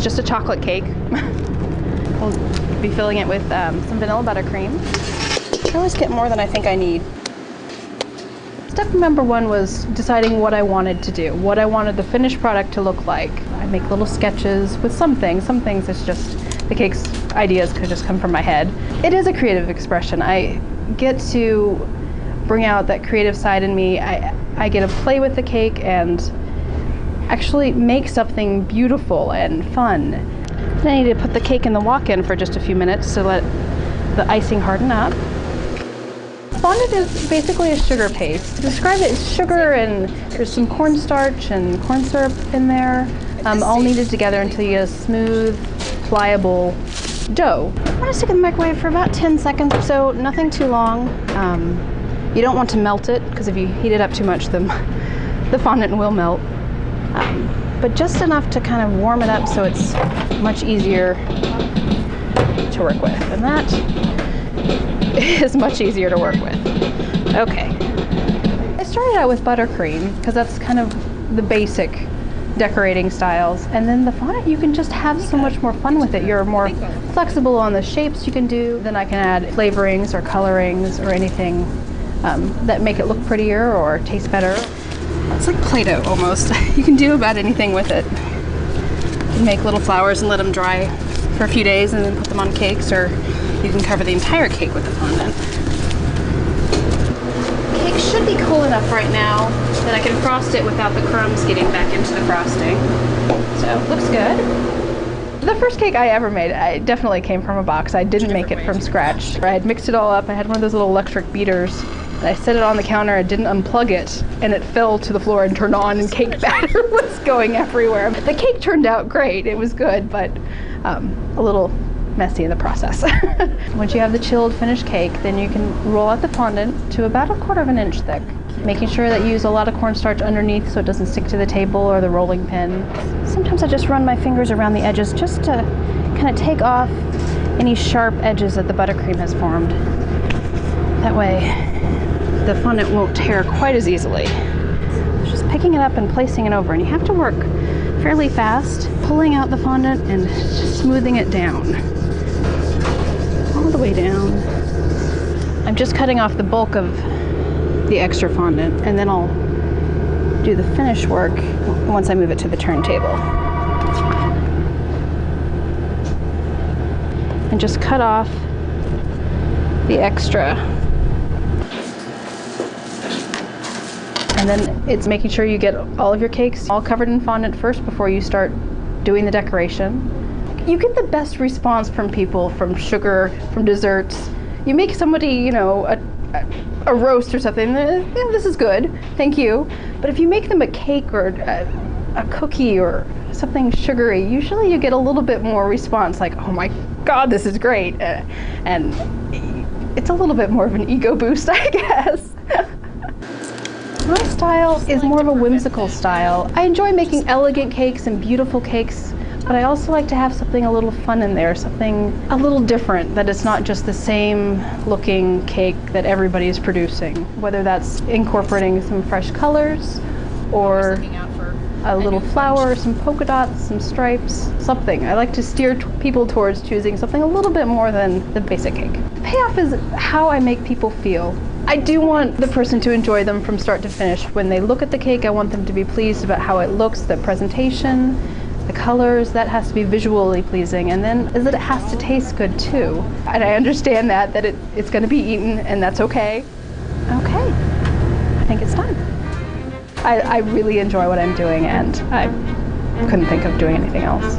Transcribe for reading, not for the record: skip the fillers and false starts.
It's just a chocolate cake. We'll be filling it with some vanilla buttercream. I always get more than I think I need. Step number one was deciding what I wanted to do, what I wanted the finished product to look like. I make little sketches with some things. Some things it's just, the cake's ideas could just come from my head. It is a creative expression. I get to bring out that creative side in me. I get to play with the cake and actually make something beautiful and fun. Then I need to put the cake in the walk-in for just a few minutes to let the icing harden up. Fondant is basically a sugar paste. To describe it, it's sugar and there's some cornstarch and corn syrup in there, all kneaded together until you get a smooth, pliable dough. I want to stick it in the microwave for about 10 seconds or so, nothing too long. You don't want to melt it, because if you heat it up too much, the fondant will melt. But just enough to kind of warm it up so it's much easier to work with. And that is much easier to work with. Okay. I started out with buttercream because that's kind of the basic decorating styles. And then the fondant, you can just have so much more fun with it. You're more flexible on the shapes you can do. Then I can add flavorings or colorings or anything that make it look prettier or taste better. It's like Play-Doh almost. You can do about anything with it. You can make little flowers and let them dry for a few days and then put them on cakes, or you can cover the entire cake with the fondant. The cake should be cool enough right now that I can frost it without the crumbs getting back into the frosting. So, looks good. The first cake I ever made, I definitely came from a box. I didn't make it from scratch. I had mixed it all up. I had one of those little electric beaters. And I set it on the counter, I didn't unplug it, and it fell to the floor and turned on, and cake batter was going everywhere. The cake turned out great, it was good, but a little messy in the process. Once you have the chilled finished cake, then you can roll out the fondant to about 1/4 inch thick, making sure that you use a lot of cornstarch underneath so it doesn't stick to the table or the rolling pin. Sometimes I just run my fingers around the edges just to kind of take off any sharp edges that the buttercream has formed. That way the fondant won't tear quite as easily. Just picking it up and placing it over, and you have to work fairly fast, pulling out the fondant and smoothing it down. All the way down. I'm just cutting off the bulk of the extra fondant, and then I'll do the finish work once I move it to the turntable. And just cut off the extra. And then it's making sure you get all of your cakes all covered in fondant first before you start doing the decoration. You get the best response from people, from sugar, from desserts. You make somebody, you know, a roast or something, yeah, this is good, thank you. But if you make them a cake or a cookie or something sugary, usually you get a little bit more response, like, oh my God, this is great. And it's a little bit more of an ego boost, I guess. My style is more of a whimsical style. I enjoy making elegant cakes and beautiful cakes, but I also like to have something a little fun in there, something a little different, that it's not just the same looking cake that everybody is producing. Whether that's incorporating some fresh colors or a little flower, some polka dots, some stripes, something. I like to steer people towards choosing something a little bit more than the basic cake. The payoff is how I make people feel. I do want the person to enjoy them from start to finish. When they look at the cake, I want them to be pleased about how it looks, the presentation, the colors. That has to be visually pleasing, and then is that it has to taste good too. And I understand that it's going to be eaten, and that's okay. Okay, I think it's time. I really enjoy what I'm doing, and I couldn't think of doing anything else.